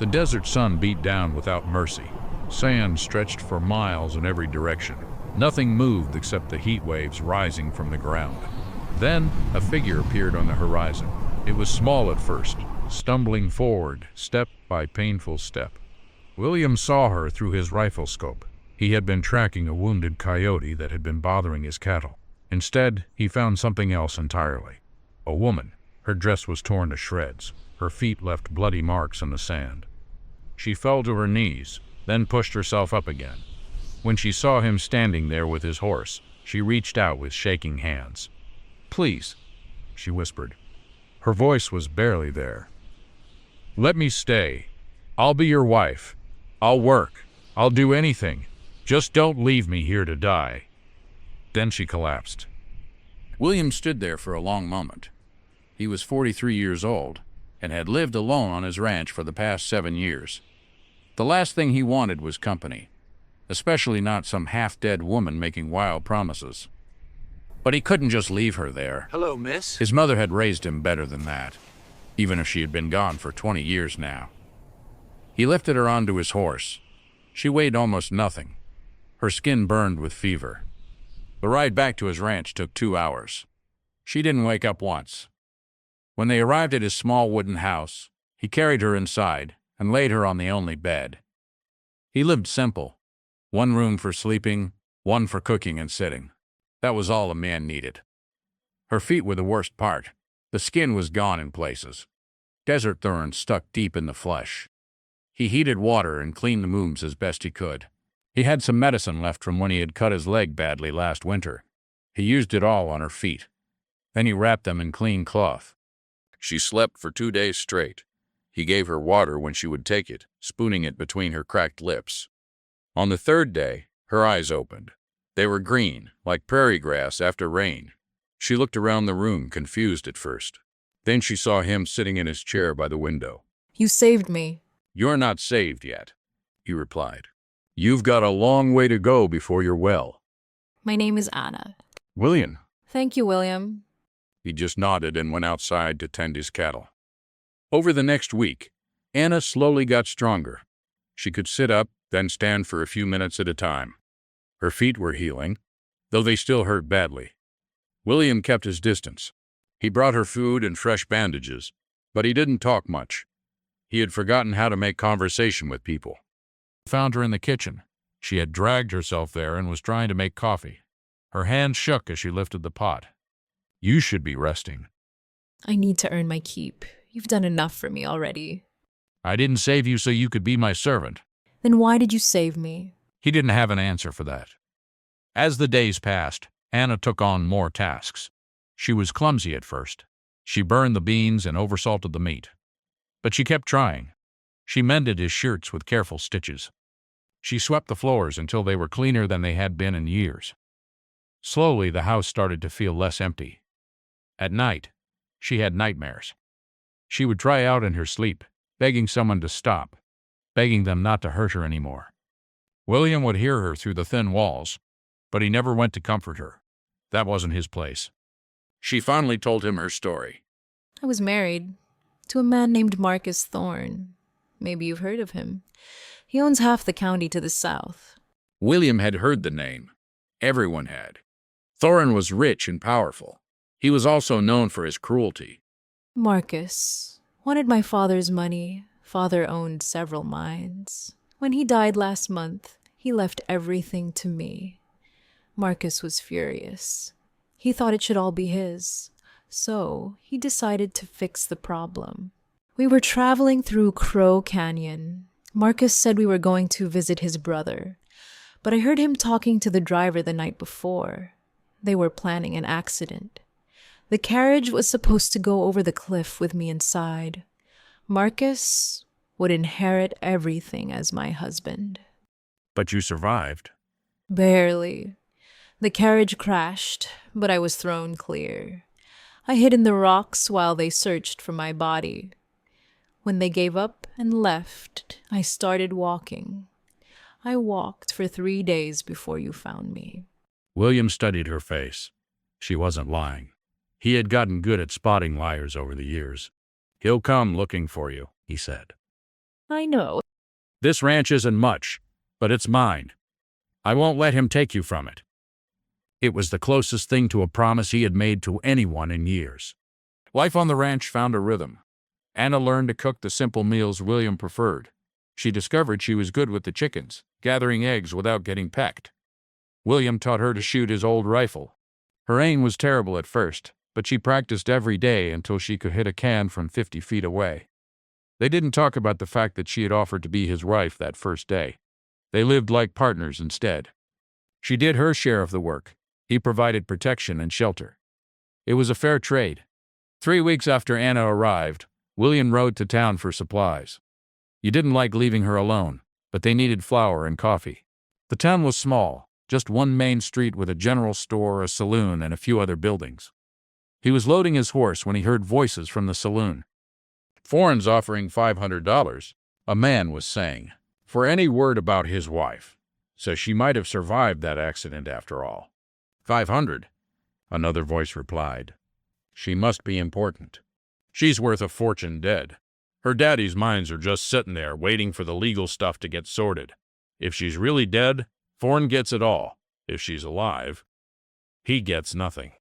The desert sun beat down without mercy. Sand stretched for miles in every direction. Nothing moved except the heat waves rising from the ground. Then, a figure appeared on the horizon. It was small at first, stumbling forward, step by painful step. William saw her through his rifle scope. He had been tracking a wounded coyote that had been bothering his cattle. Instead, he found something else entirely. A woman. Her dress was torn to shreds. Her feet left bloody marks in the sand. She fell to her knees, then pushed herself up again. When she saw him standing there with his horse, she reached out with shaking hands. "Please," she whispered. Her voice was barely there. "Let me stay. I'll be your wife. I'll work. I'll do anything. Just don't leave me here to die." Then she collapsed. William stood there for a long moment. He was 43 years old and had lived alone on his ranch for the past 7 years. The last thing he wanted was company, especially not some half-dead woman making wild promises. But he couldn't just leave her there. "Hello, miss." His mother had raised him better than that, even if she had been gone for 20 years now. He lifted her onto his horse. She weighed almost nothing. Her skin burned with fever. The ride back to his ranch took 2 hours. She didn't wake up once. When they arrived at his small wooden house, he carried her inside and laid her on the only bed. He lived simple. 1 room for sleeping, 1 for cooking and sitting. That was all a man needed. Her feet were the worst part. The skin was gone in places. Desert thorns stuck deep in the flesh. He heated water and cleaned the wounds as best he could. He had some medicine left from when he had cut his leg badly last winter. He used it all on her feet. Then he wrapped them in clean cloth. She slept for 2 days straight. He gave her water when she would take it, spooning it between her cracked lips. On the 3rd day, her eyes opened. They were green, like prairie grass after rain. She looked around the room, confused at first. Then she saw him sitting in his chair by the window. "You saved me." "You're not saved yet," he replied. "You've got a long way to go before you're well." "My name is Anna." "William." "Thank you, William." He just nodded and went outside to tend his cattle. Over the next week, Anna slowly got stronger. She could sit up, then stand for a few minutes at a time. Her feet were healing, though they still hurt badly. William kept his distance. He brought her food and fresh bandages, but he didn't talk much. He had forgotten how to make conversation with people. Found her in the kitchen. She had dragged herself there and was trying to make coffee. Her hands shook as she lifted the pot. "You should be resting." "I need to earn my keep. You've done enough for me already." "I didn't save you so you could be my servant." "Then why did you save me?" He didn't have an answer for that. As the days passed, Anna took on more tasks. She was clumsy at first. She burned the beans and oversalted the meat. But she kept trying. She mended his shirts with careful stitches. She swept the floors until they were cleaner than they had been in years. Slowly, the house started to feel less empty. At night, she had nightmares. She would cry out in her sleep, begging someone to stop, begging them not to hurt her anymore. William would hear her through the thin walls, but he never went to comfort her. That wasn't his place. She finally told him her story. "I was married to a man named Marcus Thorne. Maybe you've heard of him. He owns half the county to the south." William had heard the name. Everyone had. Thorne was rich and powerful. He was also known for his cruelty. "Marcus wanted my father's money. Father owned several mines. When he died last month, he left everything to me. Marcus was furious. He thought it should all be his. So he decided to fix the problem. We were traveling through Crow Canyon. Marcus said we were going to visit his brother, but I heard him talking to the driver the night before. They were planning an accident. The carriage was supposed to go over the cliff with me inside. Marcus would inherit everything as my husband." "But you survived." "Barely. The carriage crashed, but I was thrown clear. I hid in the rocks while they searched for my body. When they gave up and left, I started walking. I walked for 3 days before you found me." William studied her face. She wasn't lying. He had gotten good at spotting liars over the years. "He'll come looking for you," he said. I know. This ranch isn't much, but it's mine. I won't let him take you from it. It was the closest thing to a promise he had made to anyone in years. Life on the ranch found a rhythm. Anna learned to cook the simple meals William preferred. She discovered she was good with the chickens, gathering eggs without getting pecked. William taught her to shoot his old rifle. Her aim was terrible at first, but she practiced every day until she could hit a can from 50 feet away. They didn't talk about the fact that she had offered to be his wife that first day. They lived like partners instead. She did her share of the work. He provided protection and shelter. It was a fair trade. 3 weeks after Anna arrived, William rode to town for supplies. You didn't like leaving her alone, but they needed flour and coffee. The town was small, just one main street with a general store, a saloon, and a few other buildings. He was loading his horse when he heard voices from the saloon. "Foreign's offering $500, a man was saying, for any word about his wife, so she might have survived that accident after all. 500, another voice replied. She must be important. She's worth a fortune dead. Her daddy's mines are just sitting there waiting for the legal stuff to get sorted. If she's really dead, Foreign gets it all. If she's alive, he gets nothing."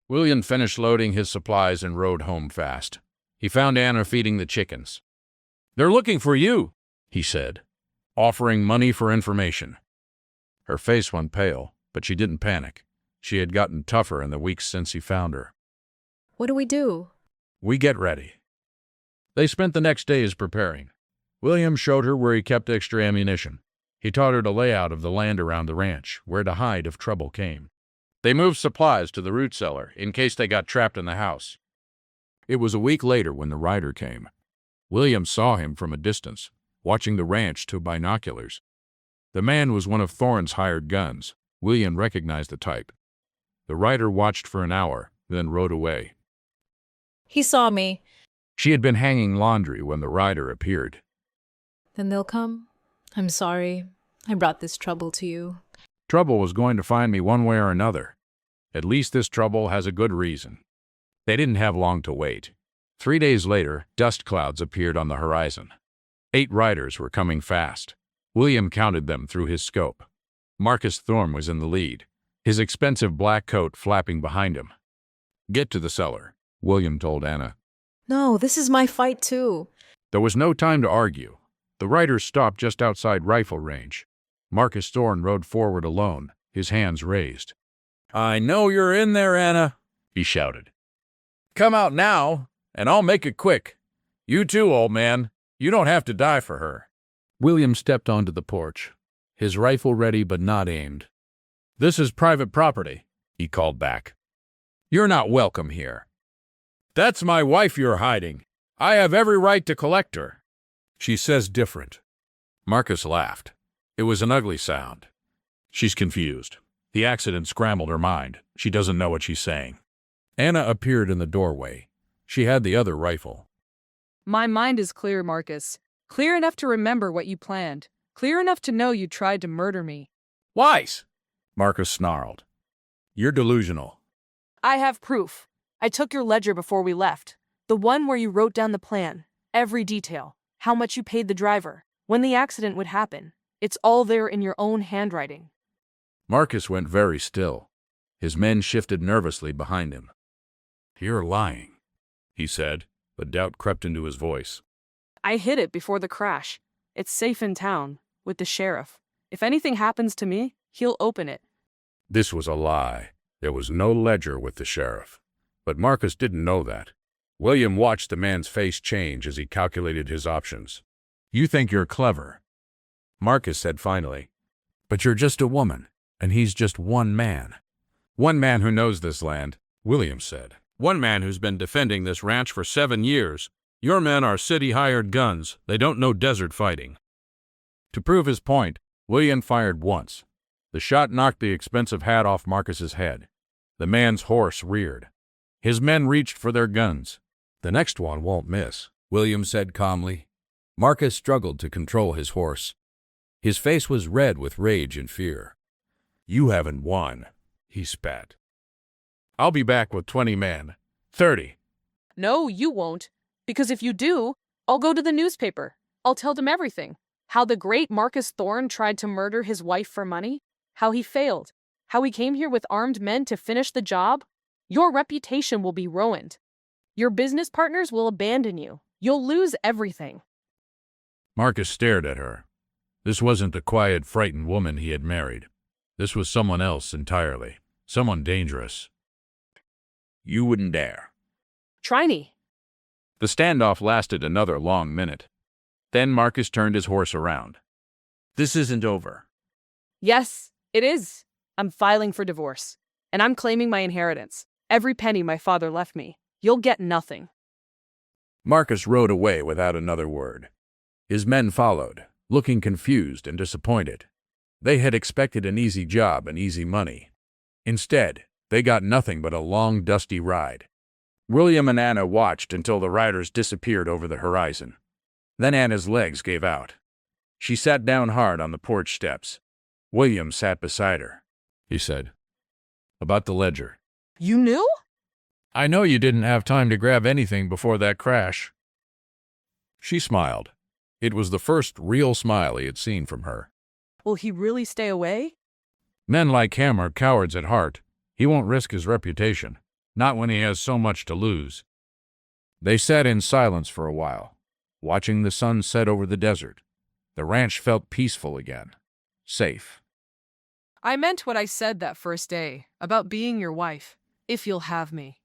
William finished loading his supplies and rode home fast. He found Anna feeding the chickens. "They're looking for you," he said, offering money for information. Her face went pale, but she didn't panic. She had gotten tougher in the weeks since he found her. What do we do? "We get ready." They spent the next days preparing. William showed her where he kept extra ammunition. He taught her the layout of the land around the ranch, where to hide if trouble came. They moved supplies to the root cellar in case they got trapped in the house. It was a week later when the rider came. William saw him from a distance, watching the ranch through binoculars. The man was one of Thorne's hired guns. William recognized the type. The rider watched for an hour, then rode away. He saw me. She had been hanging laundry when the rider appeared. Then they'll come? I'm sorry. I brought this trouble to you. Trouble was going to find me one way or another. At least this trouble has a good reason. They didn't have long to wait. 3 days later, dust clouds appeared on the horizon. 8 riders were coming fast. William counted them through his scope. Marcus Thorne was in the lead, his expensive black coat flapping behind him. "Get to the cellar," William told Anna. No, this is my fight too. There was no time to argue. The riders stopped just outside rifle range. Marcus Thorne rode forward alone, his hands raised. "I know you're in there, Anna," he shouted. "Come out now, and I'll make it quick. You too, old man. You don't have to die for her." William stepped onto the porch, his rifle ready but not aimed. "This is private property," he called back. "You're not welcome here." "That's my wife you're hiding. I have every right to collect her." "She says different." Marcus laughed. It was an ugly sound. "She's confused. The accident scrambled her mind. She doesn't know what she's saying." Anna appeared in the doorway. She had the other rifle. "My mind is clear, Marcus. Clear enough to remember what you planned. Clear enough to know you tried to murder me." "Lies!" Marcus snarled. "You're delusional." "I have proof. I took your ledger before we left. The one where you wrote down the plan. Every detail. How much you paid the driver. When the accident would happen. It's all there in your own handwriting." Marcus went very still. His men shifted nervously behind him. "You're lying," he said, but doubt crept into his voice. "I hid it before the crash. It's safe in town, with the sheriff. If anything happens to me, he'll open it." This was a lie. There was no ledger with the sheriff. But Marcus didn't know that. William watched the man's face change as he calculated his options. "You think you're clever," Marcus said finally. "But you're just a woman, and he's just one man." "One man who knows this land," William said. "One man who's been defending this ranch for 7 years. Your men are city-hired guns. They don't know desert fighting." To prove his point, William fired once. The shot knocked the expensive hat off Marcus's head. The man's horse reared. His men reached for their guns. "The next one won't miss," William said calmly. Marcus struggled to control his horse. His face was red with rage and fear. "You haven't won," he spat. "I'll be back with 20 men. 30. "No, you won't. Because if you do, I'll go to the newspaper. I'll tell them everything. How the great Marcus Thorne tried to murder his wife for money, how he failed, how he came here with armed men to finish the job. Your reputation will be ruined. Your business partners will abandon you. You'll lose everything. Marcus stared at her. This wasn't the quiet, frightened woman he had married. This was someone else entirely. Someone dangerous. You wouldn't dare. Try me. The standoff lasted another long minute. Then Marcus turned his horse around. This isn't over. Yes, it is. I'm filing for divorce. And I'm claiming my inheritance. Every penny my father left me. You'll get nothing. Marcus rode away without another word. His men followed, looking confused and disappointed. They had expected an easy job and easy money. Instead, they got nothing but a long, dusty ride. William and Anna watched until the riders disappeared over the horizon. Then Anna's legs gave out. She sat down hard on the porch steps. William sat beside her. He said, "About the ledger. You knew? I know you didn't have time to grab anything before that crash." She smiled. It was the first real smile he had seen from her. Will he really stay away? Men like him are cowards at heart. He won't risk his reputation, not when he has so much to lose. They sat in silence for a while, watching the sun set over the desert. The ranch felt peaceful again, safe. I meant what I said that first day, about being your wife, if you'll have me.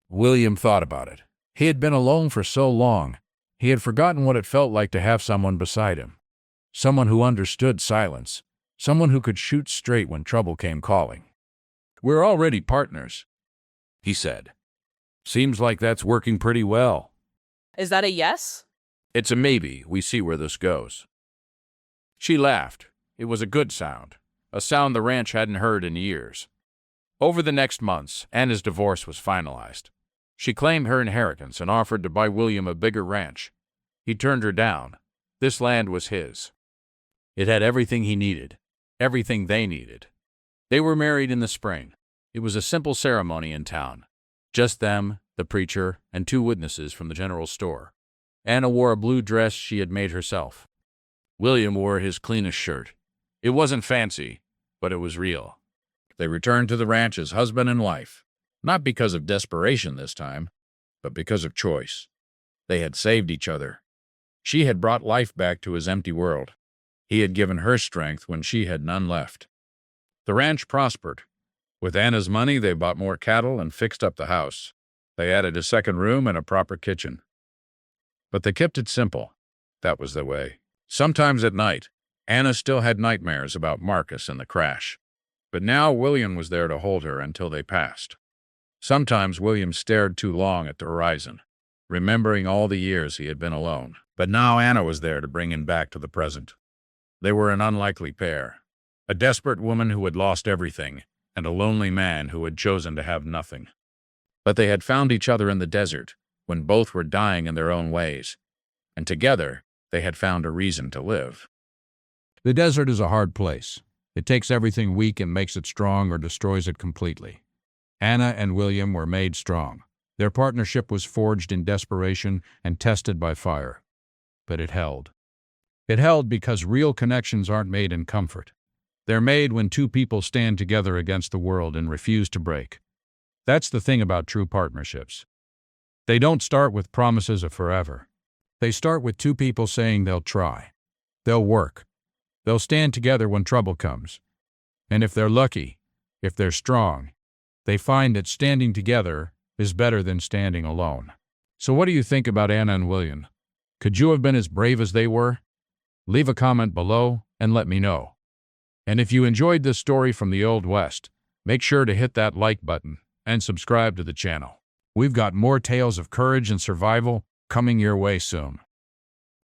William thought about it. He had been alone for so long. He had forgotten what it felt like to have someone beside him. Someone who understood silence. Someone who could shoot straight when trouble came calling. "We're already partners," he said. "Seems like that's working pretty well." Is that a yes? It's a maybe. We see where this goes. She laughed. It was a good sound, a sound the ranch hadn't heard in years. Over the next months, Anna's divorce was finalized. She claimed her inheritance and offered to buy William a bigger ranch. He turned her down. This land was his. It had everything he needed, everything they needed. They were married in the spring. It was a simple ceremony in town. Just them, the preacher, and 2 witnesses from the general store. Anna wore a blue dress she had made herself. William wore his cleanest shirt. It wasn't fancy, but it was real. They returned to the ranch as husband and wife, not because of desperation this time, but because of choice. They had saved each other. She had brought life back to his empty world. He had given her strength when she had none left. The ranch prospered. With Anna's money, they bought more cattle and fixed up the house. They added a second room and a proper kitchen. But they kept it simple. That was their way. Sometimes at night, Anna still had nightmares about Marcus and the crash. But now William was there to hold her until they passed. Sometimes William stared too long at the horizon, remembering all the years he had been alone. But now Anna was there to bring him back to the present. They were an unlikely pair. A desperate woman who had lost everything, and a lonely man who had chosen to have nothing. But they had found each other in the desert, when both were dying in their own ways. And together, they had found a reason to live. The desert is a hard place. It takes everything weak and makes it strong or destroys it completely. Anna and William were made strong. Their partnership was forged in desperation and tested by fire. But it held. It held because real connections aren't made in comfort. They're made when 2 people stand together against the world and refuse to break. That's the thing about true partnerships. They don't start with promises of forever. They start with 2 people saying they'll try. They'll work. They'll stand together when trouble comes. And if they're lucky, if they're strong, they find that standing together is better than standing alone. So what do you think about Anna and William? Could you have been as brave as they were? Leave a comment below and let me know. And if you enjoyed this story from the Old West, make sure to hit that like button and subscribe to the channel. We've got more tales of courage and survival coming your way soon.